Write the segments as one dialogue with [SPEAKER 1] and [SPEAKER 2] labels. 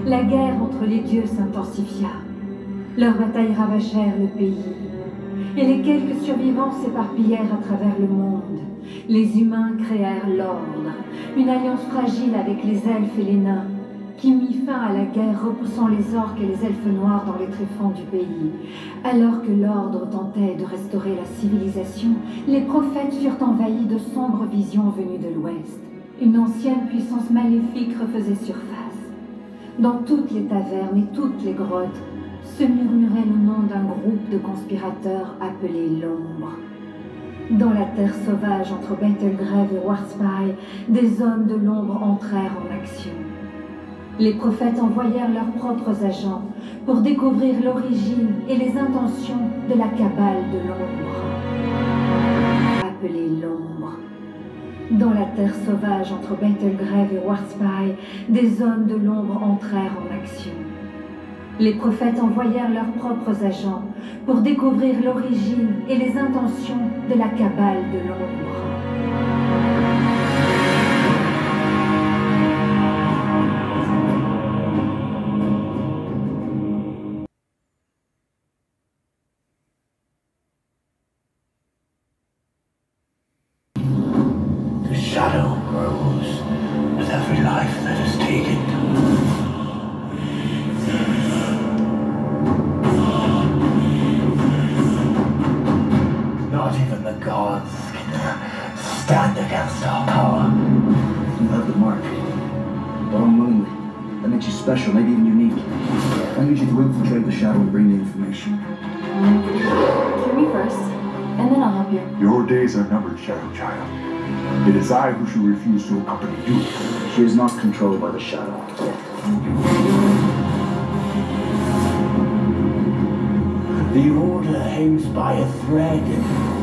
[SPEAKER 1] La guerre entre les dieux s'intensifia. Leurs batailles ravagèrent le pays. Et les quelques survivants s'éparpillèrent à travers le monde. Les humains créèrent l'Ordre, une alliance fragile avec les elfes et les nains, qui mit fin à la guerre, repoussant les orques et les elfes noirs dans les tréfonds du pays. Alors que l'Ordre tentait de restaurer la civilisation, les prophètes furent envahis de sombres visions venues de l'Ouest. Une ancienne puissance maléfique refaisait surface. Dans toutes les tavernes et toutes les grottes, se murmurait le nom d'un groupe de conspirateurs appelé l'Ombre. Dans la terre sauvage entre Betelgrave et Warspy, des hommes de l'Ombre entrèrent en action. Les prophètes envoyèrent leurs propres agents pour découvrir l'origine et les intentions de la cabale de l'Ombre, appelée l'Ombre. Dans la terre sauvage entre Betelgrave et Warspy, des hommes de l'Ombre entrèrent en action. Les prophètes envoyèrent leurs propres agents pour découvrir l'origine et les intentions de la cabale de l'Ombre.
[SPEAKER 2] The shadow grows with every life that is taken. Not even the gods can stand against our power.
[SPEAKER 3] You have the mark. But unwillingly. That makes you special, maybe even unique. I need you to infiltrate the shadow and bring the information.
[SPEAKER 4] Hear me first, and then I'll help you.
[SPEAKER 5] Your days are numbered, Shadow Child. It is I who shall refuse to accompany you.
[SPEAKER 3] She is not controlled by the shadow.
[SPEAKER 2] The order hangs by a thread,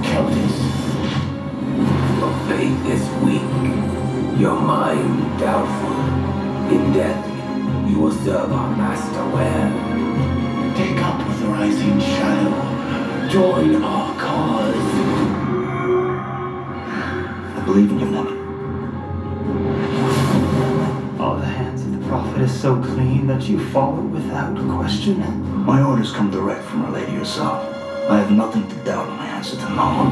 [SPEAKER 2] Keltis. Your faith is weak, your mind doubtful. In death, you will serve our master well. Take up with the rising shadow. Join our cause.
[SPEAKER 3] I believe in you, woman.
[SPEAKER 6] Oh, the hands of the prophet is so clean that you follow without question.
[SPEAKER 3] My orders come direct from Our Lady herself. I have nothing to doubt in my answer to no.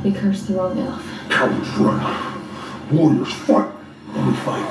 [SPEAKER 4] We cursed the wrong elf.
[SPEAKER 5] Cowards run. Warriors fight. We fight.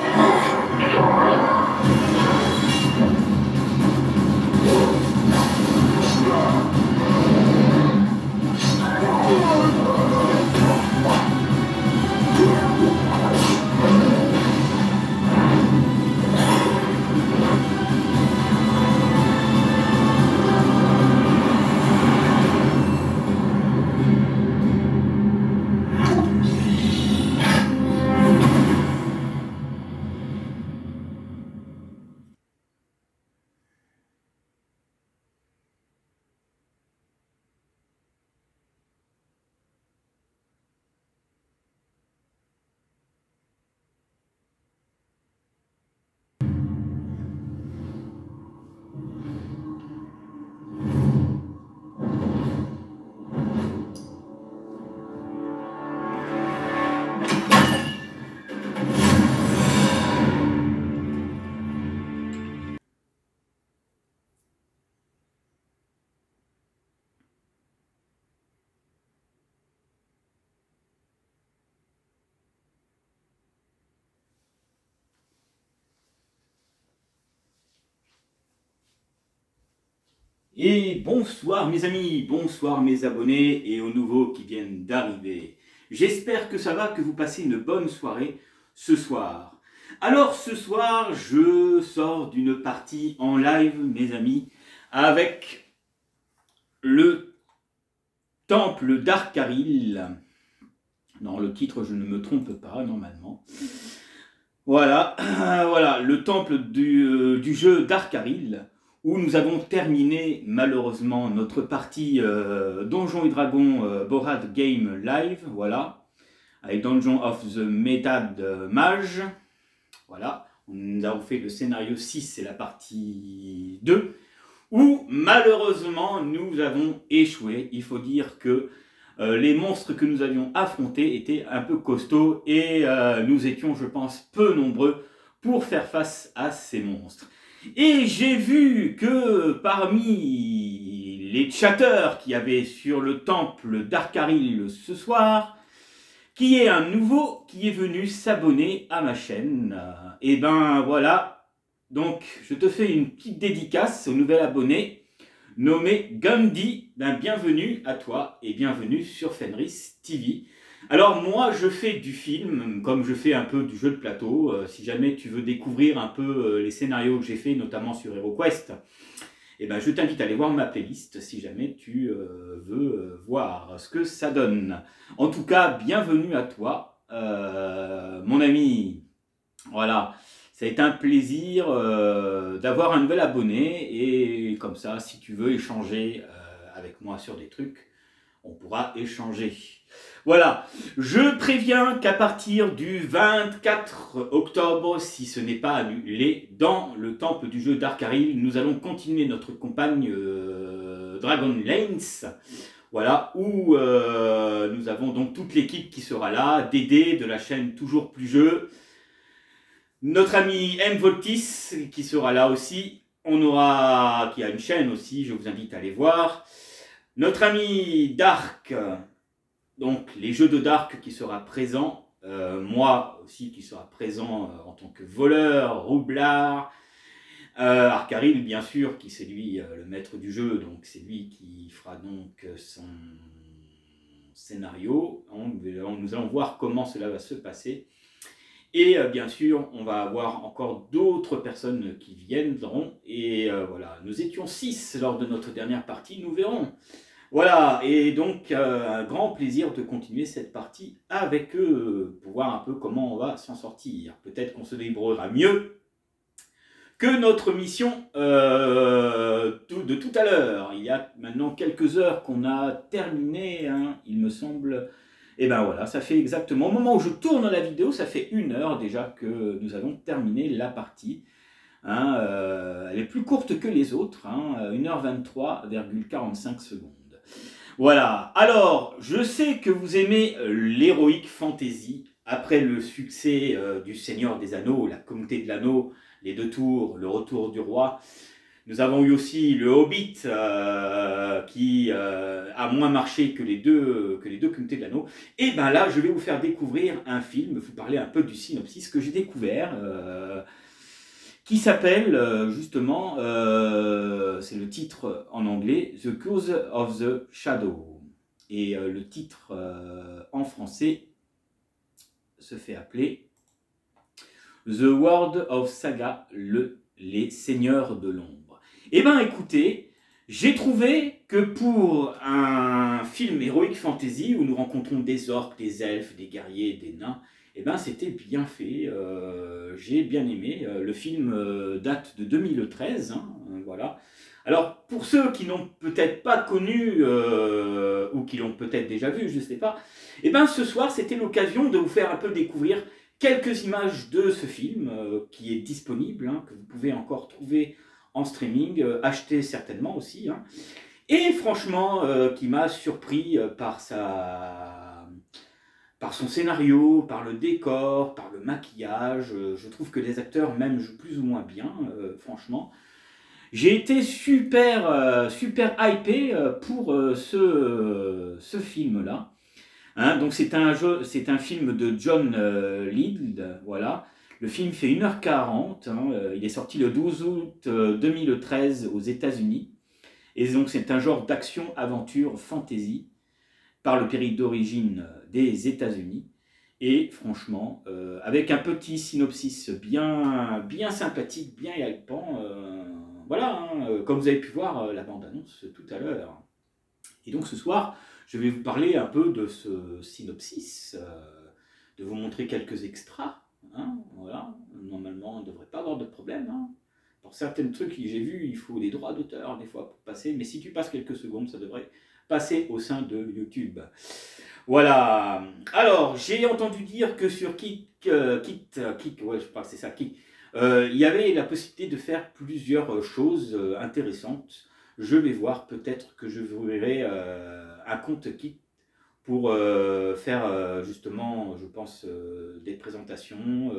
[SPEAKER 7] Et bonsoir mes amis, bonsoir mes abonnés et aux nouveaux qui viennent d'arriver. J'espère que ça va, que vous passez une bonne soirée ce soir. Alors ce soir, je sors d'une partie en live mes amis avec le temple d'Arkaril. Non, le titre je ne me trompe pas normalement. Voilà, voilà le temple du jeu Darkaril, où nous avons terminé malheureusement notre partie Donjons et Dragons Board Game Live, voilà, avec Dungeon of the Metad Mage, voilà, nous avons fait le scénario 6, c'est la partie 2, où malheureusement nous avons échoué. Il faut dire que les monstres que nous avions affrontés étaient un peu costauds et nous étions, je pense, peu nombreux pour faire face à ces monstres. Et j'ai vu que parmi les chatteurs qu'il y avait sur le temple d'Arkaril ce soir, qu'il y ait un nouveau qui est venu s'abonner à ma chaîne. Et ben voilà, donc je te fais une petite dédicace au nouvel abonné nommé Gandhi. Ben, bienvenue à toi et bienvenue sur Fenris TV. Alors moi je fais du film comme je fais un peu du jeu de plateau. Si jamais tu veux découvrir un peu les scénarios que j'ai fait notamment sur HeroQuest, et ben je t'invite à aller voir ma playlist si jamais tu veux voir ce que ça donne. En tout cas, bienvenue à toi mon ami. Voilà. Ça a été un plaisir d'avoir un nouvel abonné et comme ça, si tu veux échanger avec moi sur des trucs, on pourra échanger. Voilà, je préviens qu'à partir du 24 octobre, si ce n'est pas annulé, dans le temple du jeu Darkaril, nous allons continuer notre campagne Dragon Lanes. Voilà, où nous avons donc toute l'équipe qui sera là, Dédé de la chaîne Toujours Plus Jeu, notre ami M. Voltis qui sera là aussi, qui a une chaîne aussi, je vous invite à aller voir. Notre ami Dark, donc les jeux de Dark qui sera présent, moi aussi qui sera présent en tant que voleur, roublard, Arkaril bien sûr, qui c'est lui le maître du jeu, donc c'est lui qui fera donc son scénario. Nous allons voir comment cela va se passer. Et bien sûr, on va avoir encore d'autres personnes qui viendront. Et voilà, nous étions 6 lors de notre dernière partie, nous verrons. Voilà, et donc un grand plaisir de continuer cette partie avec eux, pour voir un peu comment on va s'en sortir. Peut-être qu'on se débrouillera mieux que notre mission de tout à l'heure. Il y a maintenant quelques heures qu'on a terminé, hein, il me semble. Et ben voilà, ça fait exactement, au moment où je tourne la vidéo, ça fait 1 heure déjà que nous avons terminé la partie. Hein, elle est plus courte que les autres, hein, 1h23,45 secondes. Voilà, alors, je sais que vous aimez l'Heroic Fantasy, après le succès du Seigneur des Anneaux, la Communauté de l'Anneau, les 2 tours, le Retour du Roi. Nous avons eu aussi le Hobbit qui a moins marché que les deux Communautés de l'Anneau. Et bien là, je vais vous faire découvrir un film, vous parler un peu du synopsis que j'ai découvert, qui s'appelle justement, c'est le titre en anglais, The Curse of the Shadow. Et le titre en français se fait appeler The World of Saga, les Seigneurs de l'Ombre. Eh bien écoutez, j'ai trouvé que pour un film Heroic Fantasy où nous rencontrons des orques, des elfes, des guerriers, des nains, eh ben c'était bien fait, j'ai bien aimé. Le film date de 2013, hein, voilà. Alors pour ceux qui n'ont peut-être pas connu ou qui l'ont peut-être déjà vu, je ne sais pas, eh ben ce soir c'était l'occasion de vous faire un peu découvrir quelques images de ce film qui est disponible, hein, que vous pouvez encore trouver en streaming, acheter certainement aussi, hein, et franchement qui m'a surpris par son scénario, par le décor, par le maquillage. Je trouve que les acteurs même jouent plus ou moins bien, franchement. J'ai été super hypé pour ce film-là. Hein, donc c'est un film de John Lind, voilà. Le film fait 1h40, hein, il est sorti le 12 août 2013 aux États-Unis. Et donc c'est un genre d'action-aventure fantasy par le pays d'origine des États-Unis. Et franchement, avec un petit synopsis bien sympathique, bien hypant, voilà, hein, comme vous avez pu voir la bande-annonce tout à l'heure. Et donc ce soir, je vais vous parler un peu de ce synopsis, de vous montrer quelques extras, hein, voilà. Normalement, on ne devrait pas avoir de problème. Hein. Pour certains trucs que j'ai vus, il faut des droits d'auteur des fois pour passer, mais si tu passes quelques secondes, ça devrait passer au sein de YouTube. Voilà. Alors, j'ai entendu dire que sur Kik, ouais, je crois que c'est ça, Kik, il y avait la possibilité de faire plusieurs choses intéressantes. Je vais voir, peut-être que je vous verrai un compte Kik pour faire justement, je pense, des présentations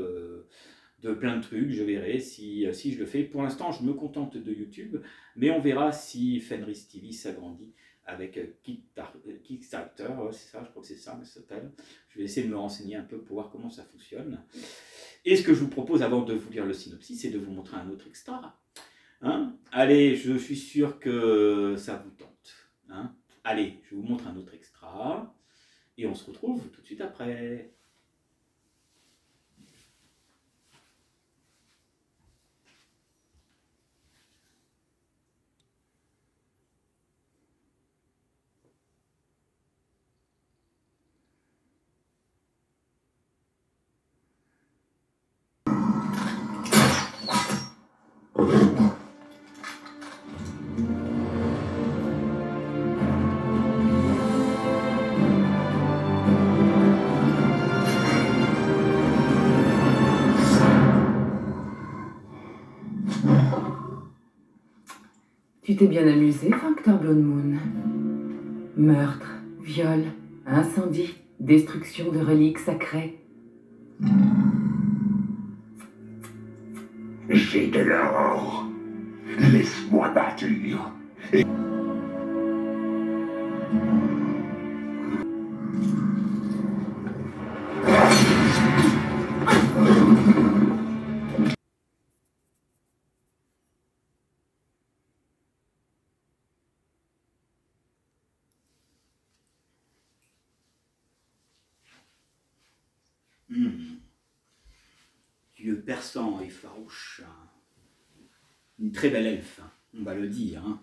[SPEAKER 7] de plein de trucs. Je verrai si je le fais. Pour l'instant, je me contente de YouTube, mais on verra si Fenris TV s'agrandit avec Kickstarter, ouais, c'est ça, je crois que c'est ça, ça s'appelle. Je vais essayer de me renseigner un peu pour voir comment ça fonctionne. Et ce que je vous propose, avant de vous lire le synopsis, c'est de vous montrer un autre extra. Hein? Allez, je suis sûr que ça vous tente. Hein? Allez, je vous montre un autre extra. Et on se retrouve tout de suite après.
[SPEAKER 8] Tu t'es bien amusé, Factor Blood Moon. Meurtre, viol, incendie, destruction de reliques sacrées.
[SPEAKER 5] J'ai de l'or. Laisse-moi bâtir.
[SPEAKER 7] Dieu perçant et farouche. Une très belle elfe, on va le dire. Hein.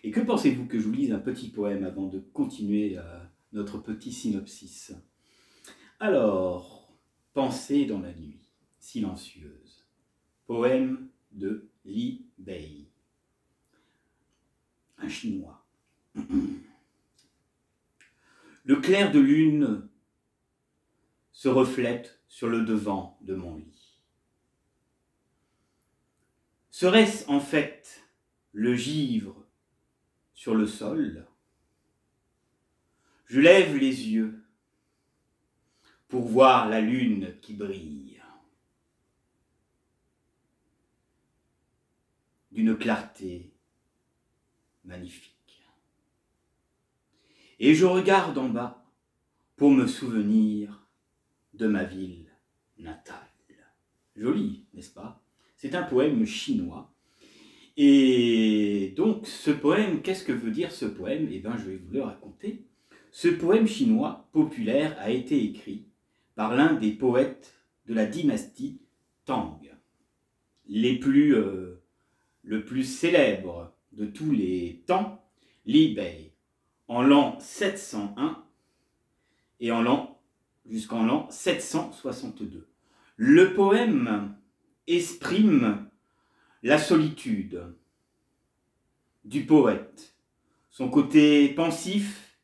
[SPEAKER 7] Et que pensez-vous que je vous lise un petit poème avant de continuer notre petit synopsis? Alors, Pensée dans la nuit, silencieuse. Poème de Li Bei. Un Chinois. Le clair de lune se reflète sur le devant de mon lit. Serait-ce en fait le givre sur le sol? Je lève les yeux pour voir la lune qui brille d'une clarté magnifique. Et je regarde en bas pour me souvenir de ma ville natale. Joli, n'est-ce pas? C'est un poème chinois. Et donc, ce poème, qu'est-ce que veut dire ce poème? Eh bien, je vais vous le raconter. Ce poème chinois populaire a été écrit par l'un des poètes de la dynastie Tang. Le plus célèbre de tous les temps, Li Bei, en l'an 701 et jusqu'en l'an 762. Le poème exprime la solitude du poète, son côté pensif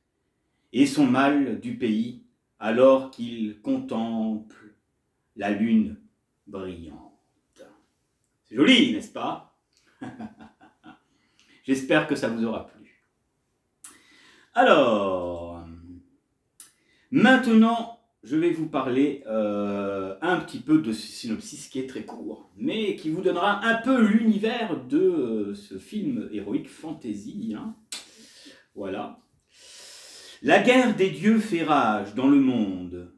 [SPEAKER 7] et son mal du pays alors qu'il contemple la lune brillante. C'est joli, n'est-ce pas? J'espère que ça vous aura plu. Alors, maintenant, je vais vous parler un petit peu de ce synopsis qui est très court, mais qui vous donnera un peu l'univers de ce film héroïque fantasy. Hein. Voilà. La guerre des dieux fait rage dans le monde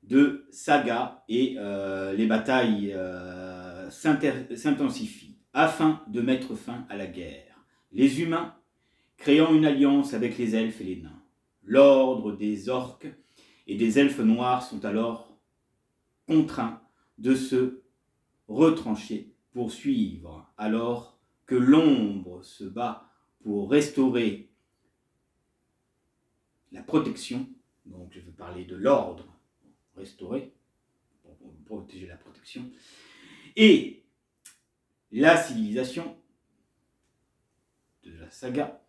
[SPEAKER 7] de saga et les batailles s'intensifient afin de mettre fin à la guerre. Les humains créant une alliance avec les elfes et les nains. L'ordre des orques et des elfes noirs sont alors contraints de se retrancher pour suivre, alors que l'ombre se bat pour restaurer la protection. Donc je veux parler de l'ordre, restaurer protéger la protection. Et la civilisation de la saga.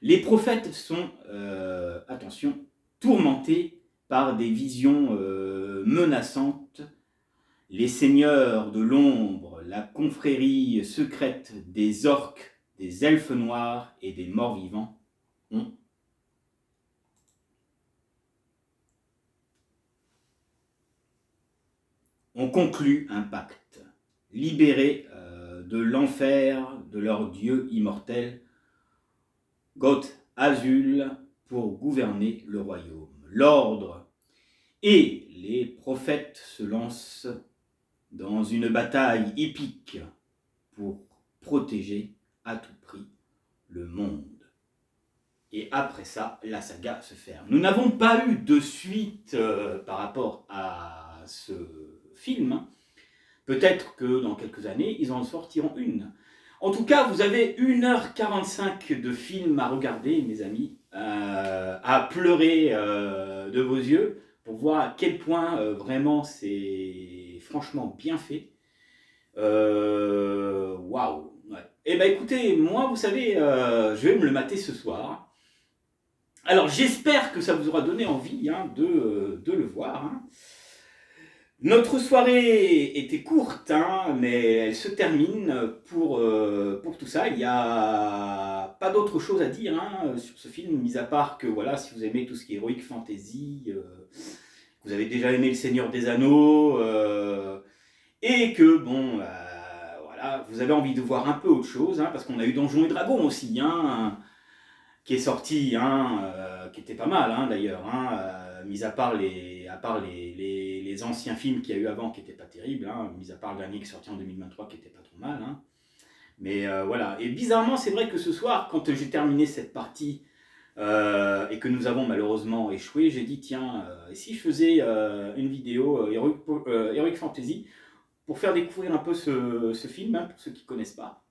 [SPEAKER 7] Les prophètes sont, attention, tourmentés par des visions menaçantes. Les seigneurs de l'ombre, la confrérie secrète des orques, des elfes noirs et des morts-vivants ont conclu un pacte, libérés de l'enfer de leur dieu immortel, Goth Azul, pour gouverner le royaume. L'ordre et les prophètes se lancent dans une bataille épique pour protéger à tout prix le monde. Et après ça, la saga se ferme. Nous n'avons pas eu de suite par rapport à ce film. Peut-être que dans quelques années, ils en sortiront une. En tout cas, vous avez 1h45 de film à regarder, mes amis, à pleurer de vos yeux, pour voir à quel point vraiment c'est franchement bien fait. Waouh! Ouais. Eh bien écoutez, moi vous savez, je vais me le mater ce soir. Alors j'espère que ça vous aura donné envie de le voir. Hein. Notre soirée était courte, mais elle se termine pour tout ça. Il n'y a pas d'autre chose à dire sur ce film, mis à part que voilà, si vous aimez tout ce qui est Heroic Fantasy, vous avez déjà aimé Le Seigneur des Anneaux, et que bon, voilà, vous avez envie de voir un peu autre chose, parce qu'on a eu Donjons et Dragons aussi, qui est sorti, qui était pas mal d'ailleurs, mis à part les anciens films qu'il y a eu avant qui n'étaient pas terribles, mis à part le dernier qui est sorti en 2023 qui était pas trop mal. Mais voilà, et bizarrement c'est vrai que ce soir, quand j'ai terminé cette partie et que nous avons malheureusement échoué, j'ai dit tiens, et si je faisais une vidéo Heroic Fantasy pour faire découvrir un peu ce film, pour ceux qui ne connaissent pas,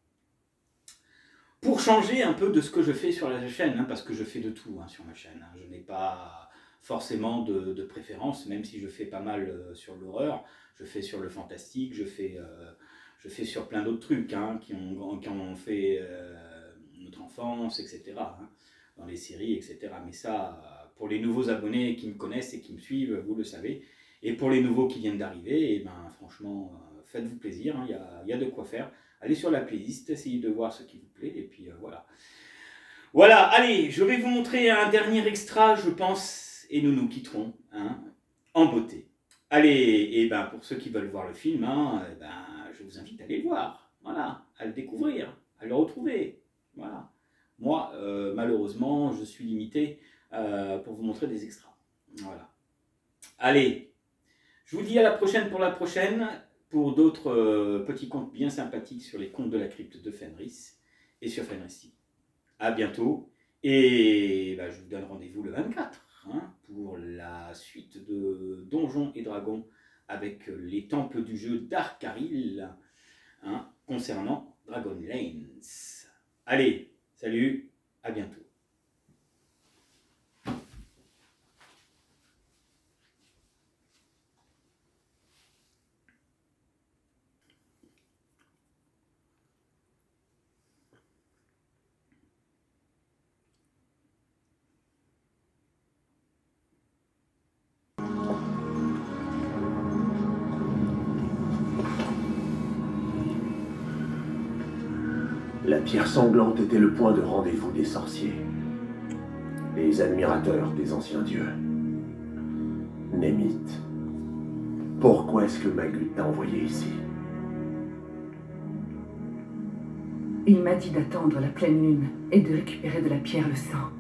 [SPEAKER 7] pour changer un peu de ce que je fais sur la chaîne, parce que je fais de tout sur ma chaîne, je n'ai pas forcément de préférence, même si je fais pas mal sur l'horreur, je fais sur le fantastique, je fais sur plein d'autres trucs qui ont fait notre enfance, etc., dans les séries, etc. Mais ça, pour les nouveaux abonnés qui me connaissent et qui me suivent, vous le savez, et pour les nouveaux qui viennent d'arriver, eh ben, franchement, faites-vous plaisir, y a de quoi faire. Allez sur la playlist, essayez de voir ce qui vous plaît, et puis voilà. Voilà, allez, je vais vous montrer un dernier extra, je pense, et nous nous quitterons en beauté. Allez, et ben pour ceux qui veulent voir le film, je vous invite à aller le voir, voilà, à le découvrir, à le retrouver, voilà. Moi, malheureusement, je suis limité pour vous montrer des extras, voilà. Allez, je vous dis à la prochaine pour d'autres petits contes bien sympathiques sur les contes de la crypte de Fenris et sur Fenris TV. À bientôt, et je vous donne rendez-vous le 24 pour la suite de Donjons et Dragons avec les temples du jeu d'Arkaril concernant Dragonlance. Allez, salut, à bientôt.
[SPEAKER 2] La pierre sanglante était le point de rendez-vous des sorciers, les admirateurs des anciens dieux. Némith, pourquoi est-ce que Magut t'a envoyé ici?
[SPEAKER 8] Il m'a dit d'attendre la pleine lune et de récupérer de la pierre le sang.